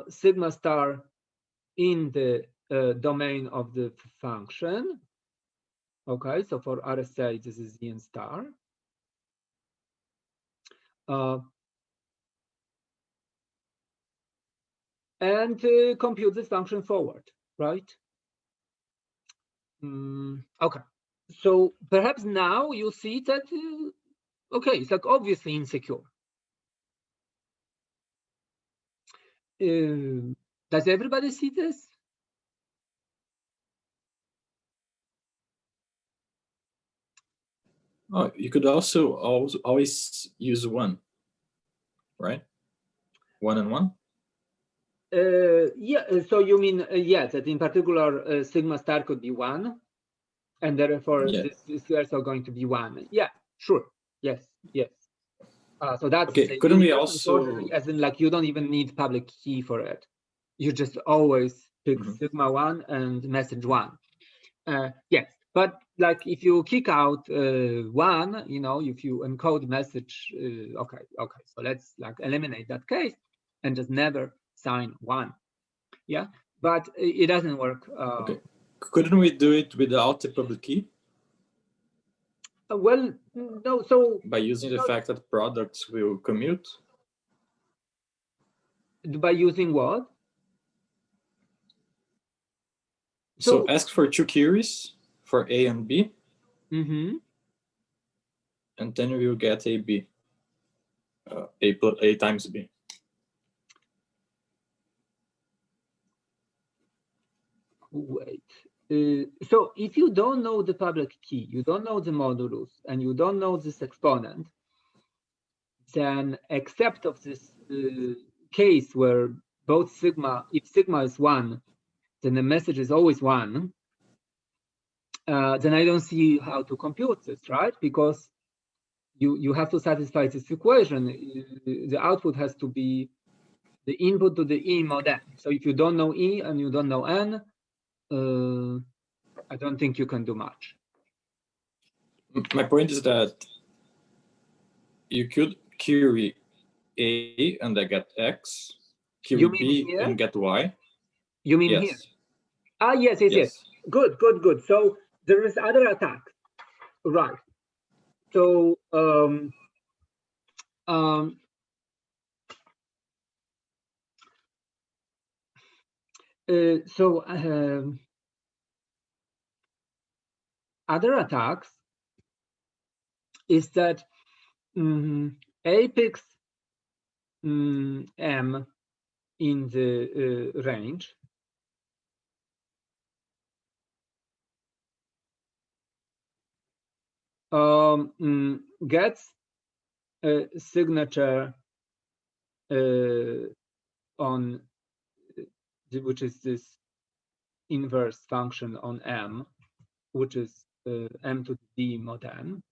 sigma star in the domain of the function. Okay, so for RSA, this is n star. And compute this function forward, right? Okay, so perhaps now you see that, okay, it's like obviously insecure. Does everybody see this? Oh, you could also always use 1, right? 1 and 1. Yeah. So you mean yes, that in particular sigma star could be 1, and therefore Yeah. this is also going to be 1. Yeah. Sure. Yes. Yes. So that's Okay. Couldn't we universal also, forgery, as in like you don't even need public key for it. You just always pick sigma 1 and message 1. Yes, but like if you kick out 1, you know, if you encode message, okay, so let's like eliminate that case and just never sign 1. Yeah, but it doesn't work. okay. Couldn't we do it without the public key? Well, no. So by using the fact that products will commute. By using what? So ask for 2 queries for A and B. And then we will get a B. A times B. Wait. So if you don't know the public key, you don't know the modulus, and you don't know this exponent, then except of this case where both sigma, if sigma is 1, then the message is always 1, then I don't see how to compute this, right? Because you have to satisfy this equation. The output has to be the input to the E mod N. So if you don't know E and you don't know N, I don't think you can do much. My point is that you could query A and I get X, query B here? and get Y. You mean yes. Here? Ah, yes. Good. So there is other attack, right? So other attacks is that A picks M in the range, gets a signature on which is this inverse function on M, which is M to the D mod N,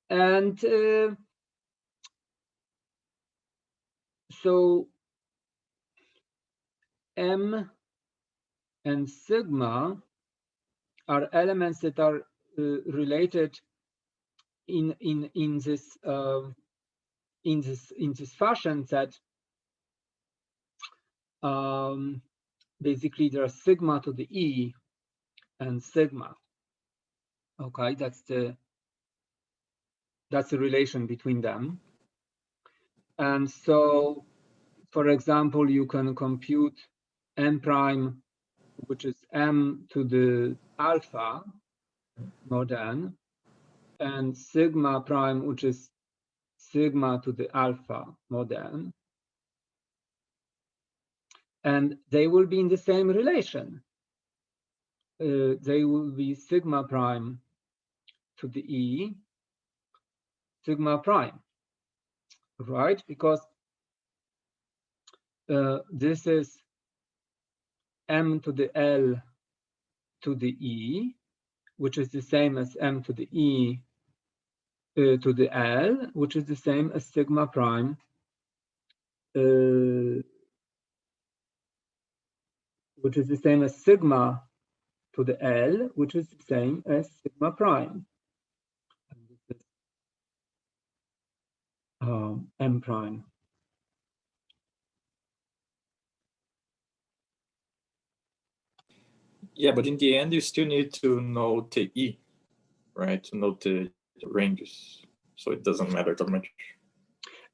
and so M and sigma are elements that are related in this fashion that basically there's sigma to the E and sigma. Okay, that's the relation between them. And so, for example, you can compute M prime, which is M to the alpha mod N, and sigma prime, which is sigma to the alpha mod N. And they will be in the same relation. They will be sigma prime to the E, sigma prime, right? Because this is M to the L to the E, which is the same as M to the E to the L, which is the same as sigma prime which is the same as sigma to the L, which is the same as sigma prime. And this is M prime. Yeah, but in the end, you still need to know the E, right? To know the ranges. So it doesn't matter that much.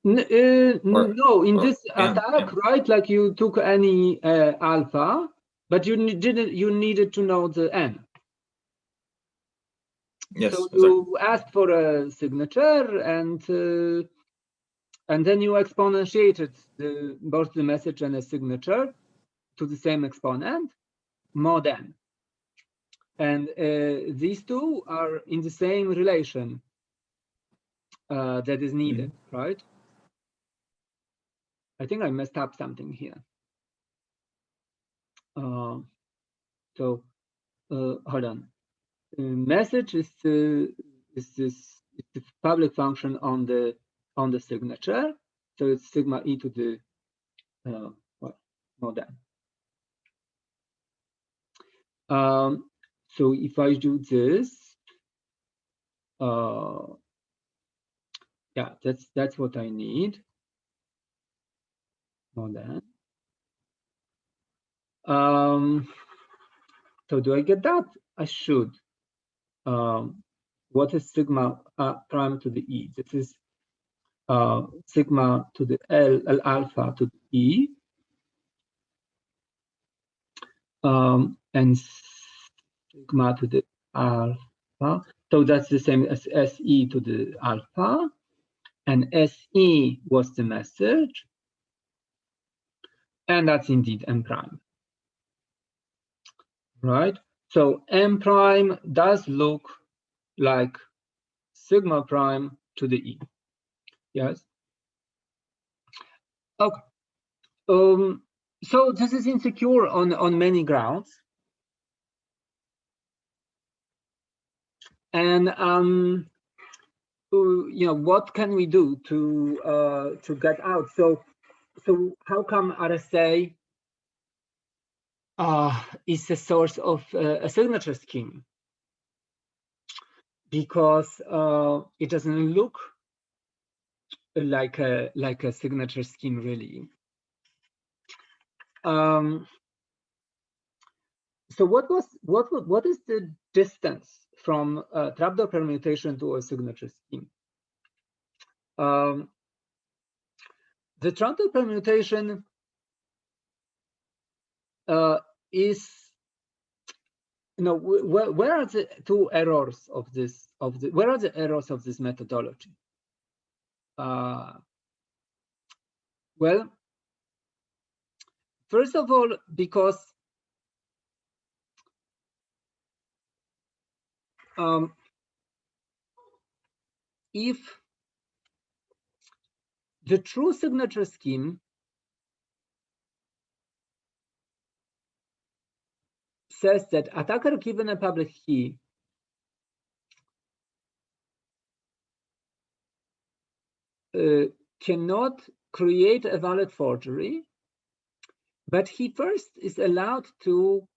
No, in this attack, right? Like you took any alpha, but you needed to know the N. Yes, so exactly. You asked for a signature, and then you exponentiated both the message and the signature to the same exponent, mod N. And these two are in the same relation that is needed, right? I think I messed up something here. So hold on. Message is the public function on the signature. So it's sigma e to the well, more than. So if I do this, yeah, that's what I need. More than. So do I get that? I should. What is sigma prime to the e? This is sigma to the L alpha to the e. And sigma to the alpha. So that's the same as SE to the alpha. And SE was the message. And that's indeed M prime. Right? So M prime does look like sigma prime to the E. Yes? Okay. So this is insecure on many grounds. And you know, what can we do to get out? So how come RSA is a source of a signature scheme? Because it doesn't look like a signature scheme really. So what is the distance from trapdoor permutation to a signature scheme? The trapdoor permutation is, you know, where are the two errors of this where are the errors of this methodology? Well, first of all, because if the true signature scheme says that attacker given a public key cannot create a valid forgery, but he first is allowed to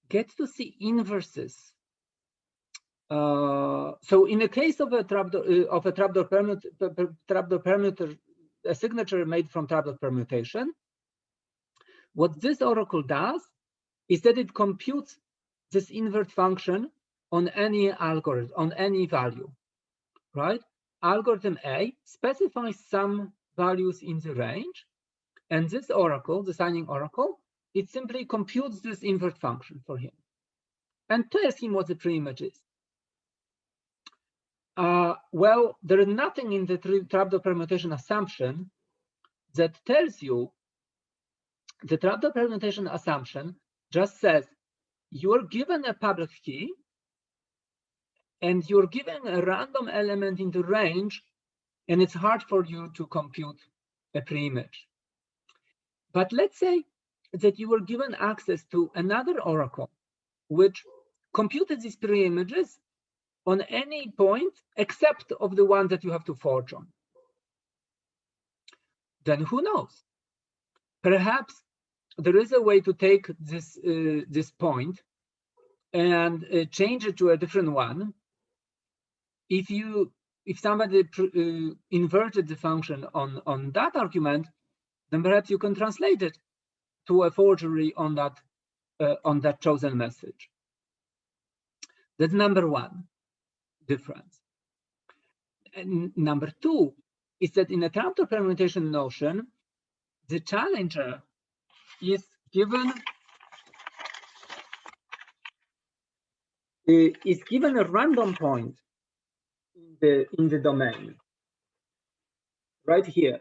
get to see inverses. So in the case of a trapdoor permuter, a signature made from trapdoor permutation, what this oracle does is that it computes this invert function on any algorithm, on any value, right? Algorithm A specifies some values in the range, and this oracle, the signing oracle, it simply computes this invert function for him and tells him what the preimage is. Well, there is nothing in the trapdoor permutation assumption that tells you. The trapdoor permutation assumption just says you're given a public key and you're given a random element in the range, and it's hard for you to compute a preimage. But let's say that you were given access to another oracle which computed these preimages on any point except of the one that you have to forge on. Then who knows? Perhaps there is a way to take this this point and change it to a different one. If somebody inverted the function on that argument, then perhaps you can translate it to a forgery on that chosen message. That's number one difference. And number two is that in a trapdoor permutation notion, the challenger is given a random point in the domain right here.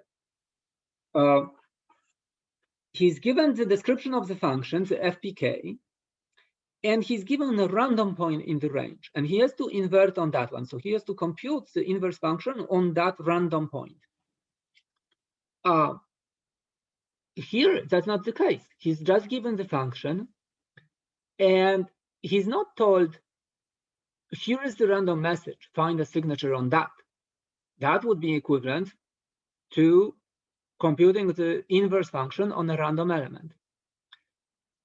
He's given the description of the function, the FPK, and he's given a random point in the range, and he has to invert on that one. So he has to compute the inverse function on that random point. Here, that's not the case. He's just given the function, and he's not told, here is the random message, find a signature on that. That would be equivalent to computing the inverse function on a random element.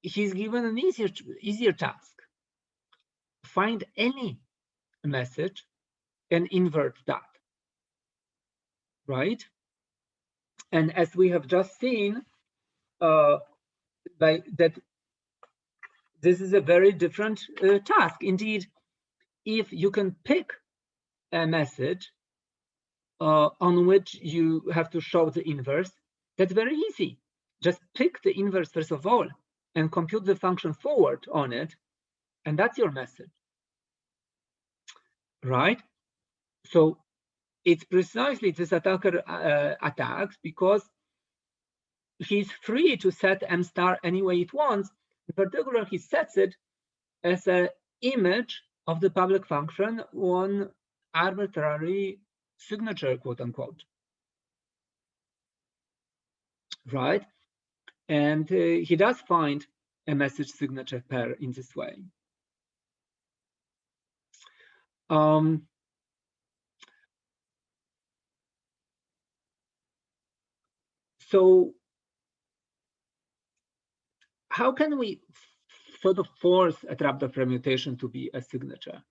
He's given an easier task. Find any message and invert that, right? And as we have just seen, that this is a very different task. Indeed, if you can pick a message on which you have to show the inverse, that's very easy. Just pick the inverse first of all and compute the function forward on it, and that's your message, right? So it's precisely this attacker attacks because he's free to set m star any way it wants. In particular, he sets it as an image of the public function on arbitrary signature, quote unquote, right? And he does find a message signature pair in this way. So how can we sort of force a trapdoor permutation to be a signature?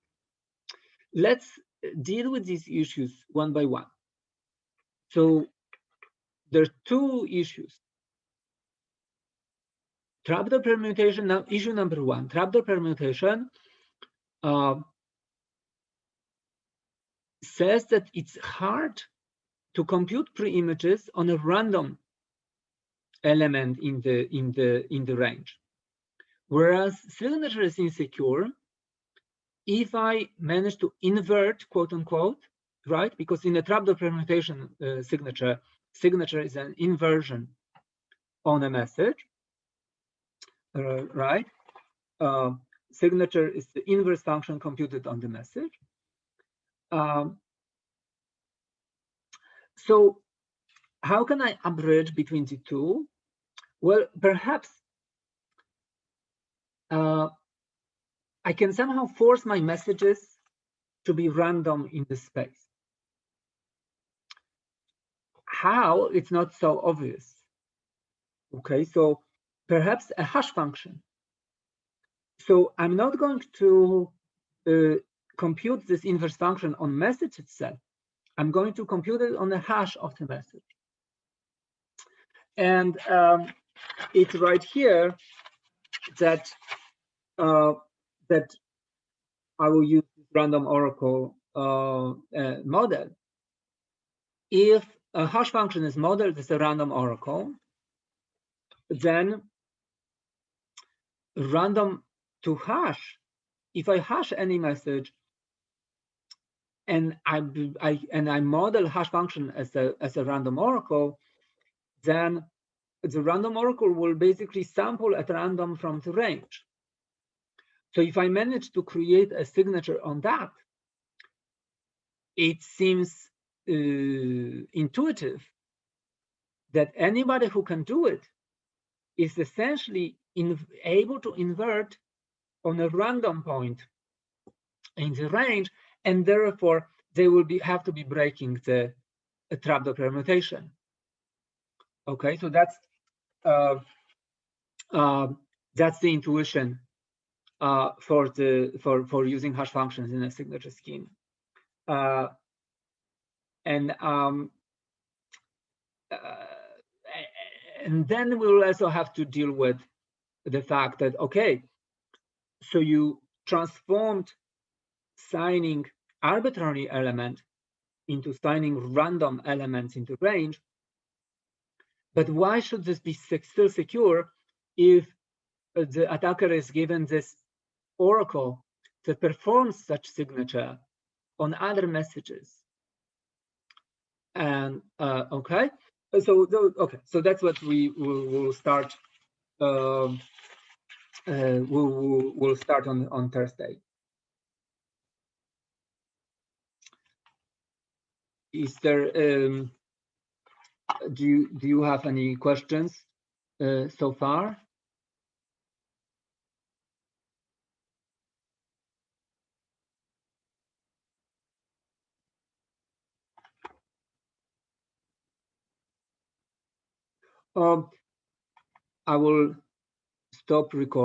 Let's deal with these issues one by one. So there's two issues. Trapdoor permutation, now issue number one, trapdoor permutation says that it's hard to compute pre-images on a random element in the range. Whereas signature is insecure if I manage to invert, quote unquote, right? Because in a trapdoor permutation signature is an inversion on a message, right? Signature is the inverse function computed on the message. So how can I abridge between the two? Well, perhaps I can somehow force my messages to be random in the space. How? It's not so obvious. Okay, so perhaps a hash function. So I'm not going to compute this inverse function on message itself. I'm going to compute it on the hash of the message. And it's right here that that I will use this random oracle model. If a hash function is modeled as a random oracle, then random to hash, if I hash any message and I model hash function as a random oracle, then the random oracle will basically sample at random from the range. So if I manage to create a signature on that, it seems intuitive that anybody who can do it is essentially able to invert on a random point in the range, and therefore they will have to be breaking the trapdoor permutation. Okay, so that's the intuition for using hash functions in a signature scheme. And then we'll also have to deal with the fact that, okay, so you transformed signing arbitrary element into signing random elements into range, but why should this be still secure if the attacker is given this oracle that performs such signature on other messages? And okay, so that's what we will start we'll start on Thursday. Is there do you have any questions so far? I will stop recording.